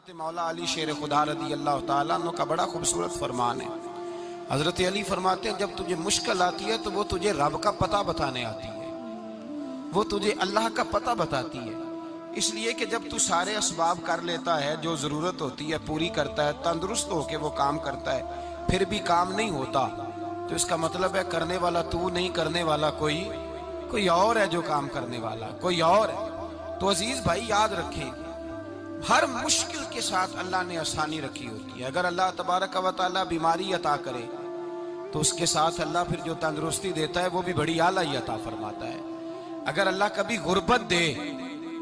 हजरत मौला अली शेर खुदा रदी अल्लाह ताला अन्हु का बड़ा खूबसूरत फरमान है। हजरत अली फरमाते हैं जब तुझे मुश्किल आती है तो वो तुझे रब का पता बताने आती है, वो तुझे अल्लाह का पता बताती है। इसलिए कि जब तू सारे असबाब कर लेता है, जो ज़रूरत होती है पूरी करता है, तंदुरुस्त होकर वो काम करता है, फिर भी काम नहीं होता, तो इसका मतलब है करने वाला तू नहीं, करने वाला कोई और है जो काम करने वाला कोई और है। तो अजीज भाई याद रखें, हर मुश्किल के साथ अल्लाह ने आसानी रखी होती है। अगर अल्लाह तबारक व तआला बीमारी अता करे तो उसके साथ अल्लाह फिर जो तंदुरुस्ती देता है वो भी बड़ी आला ही अता फरमाता है। अगर अल्लाह कभी गुर्बत दे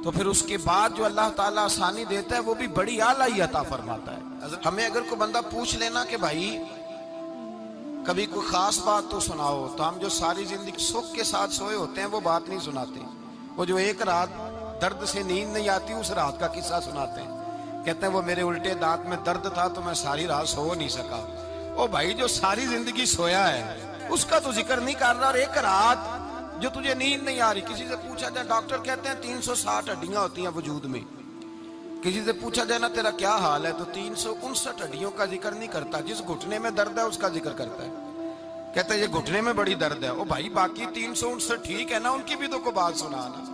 तो फिर उसके बाद जो अल्लाह ताला आसानी देता है वो भी बड़ी आला ही अता फरमाता है। हमें अगर कोई बंदा पूछ लेना कि भाई कभी कोई खास बात तो सुनाओ, तो हम जो सारी जिंदगी सुख के साथ सोए होते हैं वो बात नहीं सुनाते। वो जो एक रात दर्द से नींद नहीं आती उस रात का किस्सा सुनाते हैं। कहते हैं वो मेरे उल्टे दांत में दर्द था तो मैं सारी रात सो नहीं सका। ओ भाई जो सारी जिंदगी सोया है उसका तो जिक्र नहीं कर रहा, और एक रात जो तुझे नींद नहीं आ रही। किसी से पूछा जाए, डॉक्टर कहते हैं 360 हड्डियां होती हैं वजूद में। किसी से पूछा जाए ना तेरा क्या हाल है, तो 359 हड्डियों का जिक्र नहीं करता। जिस घुटने में दर्द है उसका जिक्र करता है, कहता है ये घुटने में बड़ी दर्द है। ओ भाई बाकी 359 ठीक है ना, उनकी भी तो कोई बात सुनाना।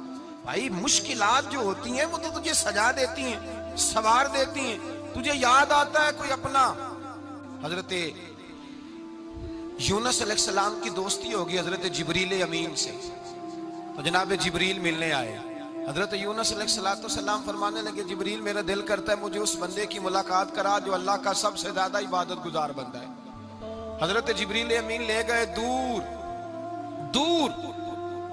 भाई मुश्किलात जो होती हैं वो तो तुझे सजा देती हैं, सवार देती हैं। तुझे याद आता है कोई अपना हजरत यूनुस अलैहिस्सलाम की दोस्ती होगी हजरत जिब्रील अमीन से, तो जनाब जिब्रील मिलने आए। हजरत यूनुस अलैहिस्सलाम फरमाने लगे, जिब्रील मेरा दिल करता है मुझे उस बंदे की मुलाकात करा जो अल्लाह का सबसे ज्यादा इबादत गुजार बंदा है। हजरत जिब्रील अमीन ले गए दूर दूर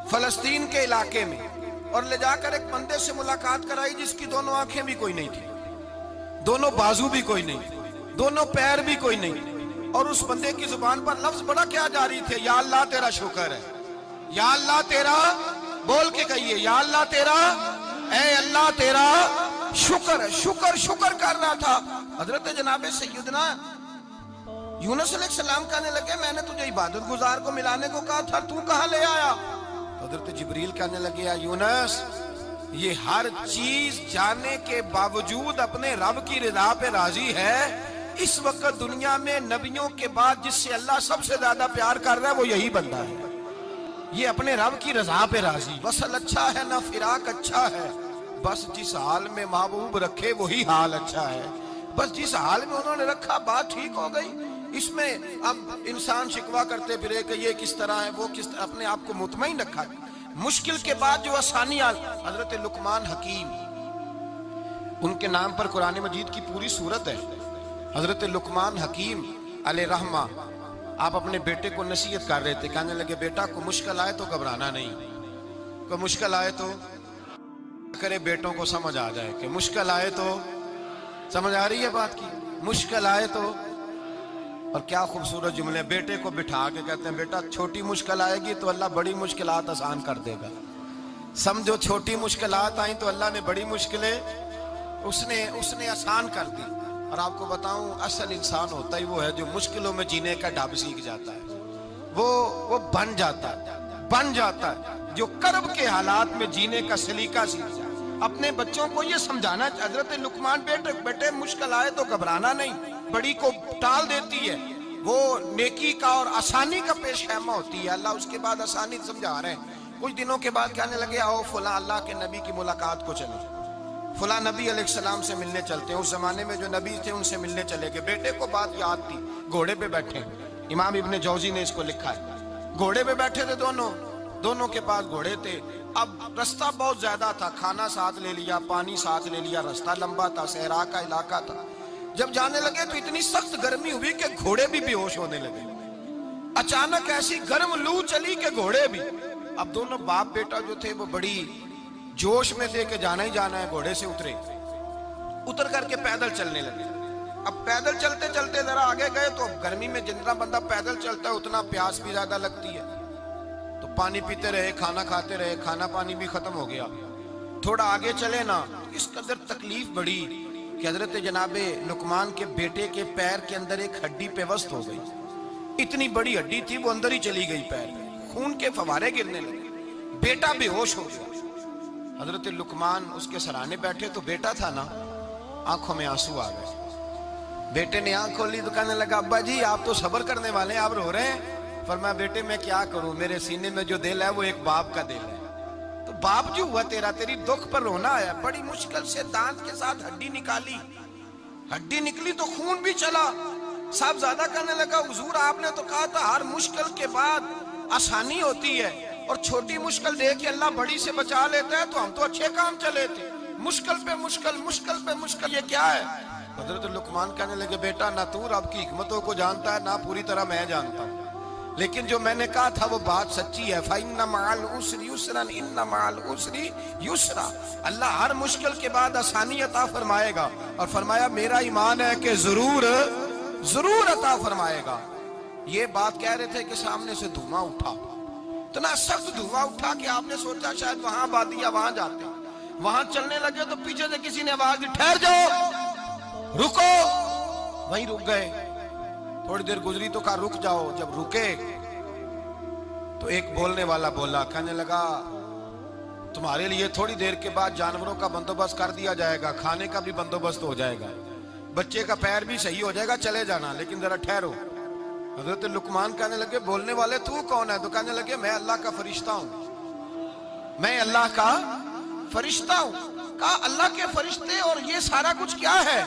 फलस्तीन के इलाके में, और ले जाकर एक बंदे से मुलाकात कराई जिसकी दोनों आंखें भी कोई नहीं थी, दोनों बाजू भी कोई नहीं, दोनों पैर भी कोई नहीं, और उस बंदे की जुबान पर लफ्ज बड़ा क्या जारी थे, या अल्लाह तेरा शुक्र है, या अल्लाह तेरा, बोल के कहिए या अल्लाह तेरा, ऐ अल्लाह तेरा शुक्र है। शुक्र शुक्र कर रहा था। हजरत जनाब सैयदना यूनुस अलैहिस्सलाम कहने लगे मैंने तुझे इबादत गुजार को मिलाने को कहा था, तू कहां ले आया? हजरत जिब्रील कहने लगे या यूनुस, ये हर चीज जाने के बावजूद अपने रब की रिदा पे राजी है। इस वक्त दुनिया में नबियों के बाद जिससे अल्लाह सबसे ज्यादा प्यार कर रहा है वो यही बंदा है। ये अपने रब की रजा पे राजी। वसल अच्छा है ना फिराक अच्छा है, बस जिस हाल में महबूब रखे वही हाल अच्छा है। बस जिस हाल में उन्होंने रखा बात ठीक हो गई। इसमें अब इंसान शिकवा करते फिरे कि ये किस तरह है, वो किस तरह, अपने आप को मुतमईन रखा। मुश्किल के बाद जो आसानी आ, हजरत लुकमान हकीम, उनके नाम पर कुरान मजीद की पूरी सूरत है। हजरत लुकमान हकीम अलैहिर्रहमा आप अपने बेटे को नसीहत कर रहे थे, कहने लगे बेटा को मुश्किल आए तो घबराना नहीं, को मुश्किल आए तो करे, बेटों को समझ आ जाए कि मुश्किल आए तो, समझ आ रही है बात की, मुश्किल आए तो। और क्या खूबसूरत जुमले, बेटे को बिठा के कहते हैं बेटा छोटी मुश्किल आएगी तो अल्लाह बड़ी मुश्किलात आसान कर देगा। समझो छोटी मुश्किलात आई तो अल्लाह ने बड़ी मुश्किलें उसने आसान कर दी। और आपको बताऊं असल इंसान होता ही वो है जो मुश्किलों में जीने का ढाब सीख जाता है, वो बन जाता है जो कर्ब के हालात में जीने का सलीका सीख जाता है। अपने बच्चों को ये समझाना, हजरत लुकमान बेटे मुश्किल आए तो घबराना नहीं, बड़ी को टाल देती है, वो नेकी का और आसानी का पेश खैमा होती है। अल्लाह उसके बाद आसानी समझा रहे हैं। कुछ दिनों के बाद कहने लगे आओ फुला अल्लाह के नबी की मुलाकात को चले, फुला नबी अलैहिस्सलाम से मिलने चलते हैं। उस जमाने में जो नबी थे उनसे मिलने चले गए। बेटे को बात याद थी, घोड़े पे बैठे, इमाम इब्ने जौजी ने इसको लिखा है, घोड़े पे बैठे थे दोनों के पास घोड़े थे। अब रास्ता बहुत ज्यादा था, खाना साथ ले लिया, पानी साथ ले लिया, रास्ता लंबा था, सहरा का इलाका था। जब जाने लगे तो इतनी सख्त गर्मी हुई कि घोड़े भी बेहोश होने लगे। अचानक ऐसी गर्म लू चली कि घोड़े भी। अब दोनों बाप बेटा जो थे वो बड़ी जोश में थे कि जाना ही जाना है। घोड़े से उतर करके पैदल चलने लगे। अब पैदल चलते चलते जरा आगे गए तो गर्मी में जितना बंदा पैदल चलता है उतना प्यास भी ज्यादा लगती है, तो पानी पीते रहे, खाना खाते रहे, खाना पानी भी खत्म हो गया। थोड़ा आगे चले ना तो इस कदर तकलीफ बढ़ी कि हजरत जनाबे लुकमान के बेटे के पैर के अंदर एक हड्डी पेवस्त हो गई। इतनी बड़ी हड्डी थी वो अंदर ही चली गई पैर में, खून के फवारे गिरने लगे, बेटा बेहोश हो गया। हजरत लुकमान उसके सराहने बैठे तो बेटा था ना, आंखों में आंसू आ गए। बेटे ने आंख खोली तो कहने लगा, अब्बा जी आप तो सब्र करने वाले हैं, आप रो रहे हैं। फरमाया, बेटे मैं क्या करूं, मेरे सीने में जो दिल है वो एक बाप का दिल है। तो बाप जो हुआ तेरा, तेरी दुख पर रोना आया। बड़ी मुश्किल से दांत के साथ हड्डी निकाली, हड्डी निकली तो खून भी चला। साहबजादा कहने लगा, हुजूर आपने तो कहा था हर मुश्किल के बाद आसानी होती है, और छोटी मुश्किल देख के अल्लाह बड़ी से बचा लेता है, तो हम तो अच्छे काम चले थे, मुश्किल पे मुश्किल, मुश्किल पे मुश्किल, ये क्या है? हजरत लुकमान कहने लगे, बेटा ना तू रब की हिकमतों को जानता है, ना पूरी तरह मैं जानता हूँ, लेकिन जो मैंने कहा था वो बात सच्ची है। फइन्ना मअल उसरी युसरन, इन्ना मअल उसरी युसरा। अल्लाह हर मुश्किल के बाद आसानी अता फरमाएगा, और फरमाया मेरा ईमान है कि जरूर जरूर अता फरमाएगा। ये बात कह रहे थे कि सामने से धुआं उठा, इतना सख्त धुआं उठा कि आपने सोचा शायद वहां आबादी या वहां जाते। वहां चलने लगे तो पीछे से किसी ने आवाज दी, ठहर जाओ, रुको। वहीं रुक गए। थोड़ी देर गुजरी तो कहा रुक जाओ। जब रुके तो एक बोलने वाला बोला, कहने लगा तुम्हारे लिए थोड़ी देर के बाद जानवरों का बंदोबस्त कर दिया जाएगा, खाने का भी बंदोबस्त हो जाएगा, बच्चे का पैर भी सही हो जाएगा, चले जाना, लेकिन जरा ठहरो। हजरत लुकमान कहने लगे, बोलने वाले तू कौन है? तो कहने लगे, मैं अल्लाह का फरिश्ता हूं, मैं अल्लाह का फरिश्ता हूं। कहा अल्लाह के फरिश्ते और ये सारा कुछ क्या है?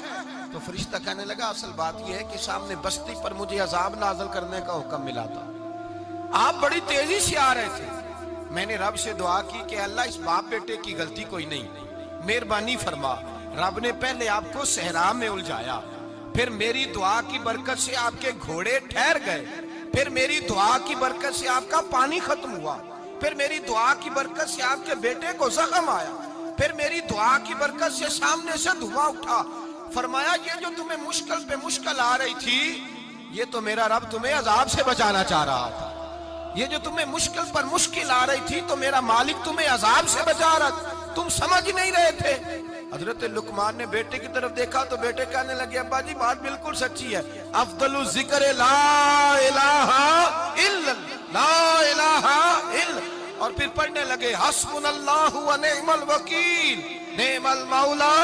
तो फरिश्ता कहने लगा, असल बात यह है कि सामने बस्ती पर मुझे अजाब नाज़िल करने का हुक्म मिला था, आप बड़ी तेजी से आ रहे थे, मैंने रब से दुआ की कि अल्लाह इस बाप बेटे की गलती कोई नहीं, मेहरबानी फरमा। रब ने पहले आपको सहरा में उलझाया, फिर मेरी दुआ की बरकत से आपके घोड़े ठहर गए, फिर मेरी दुआ की बरकत से आपका पानी खत्म हुआ, फिर मेरी दुआ की बरकत से आपके बेटे को जख्म आया, फिर मेरी दुआ की बरकत से सामने से धुआं उठा। फरमाया ये जो तुम्हें मुश्किल पे मुश्किल आ रही थी, ये तो मेरा रब तुम्हें अजाब से बचाना चाह रहा था। ये जो तुम्हें मुश्किल पर मुश्किल आ रही थी, तो मेरा मालिक तुम्हें अजाब से बचा रहा, तुम समझ ही नहीं रहे थे। हजरत लुकमान ने बेटे की तरफ देखा तो बेटे कहने लगे, अब्बा जी बात बिल्कुल सच्ची है, अफदलु जिक्र ला इलाहा इल्लल्लाह, ला इलाहा इल्लल्लाह। और फिर पढ़ने लगे, हस्बुनल्लाहु व निअमल वकील, निअमल मौला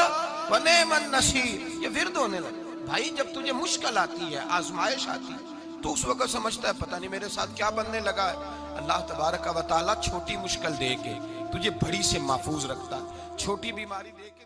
व निअमन नसीर। ये विर्द होने लगे। भाई जब तुझे मुश्किल आती है, आजमाइश आती है, तो उस वक्त समझता है पता नहीं मेरे साथ क्या बनने लगा है। अल्लाह तबारक व तआला छोटी मुश्किल दे के तुझे बड़ी से महफूज रखता है, छोटी बीमारी दे के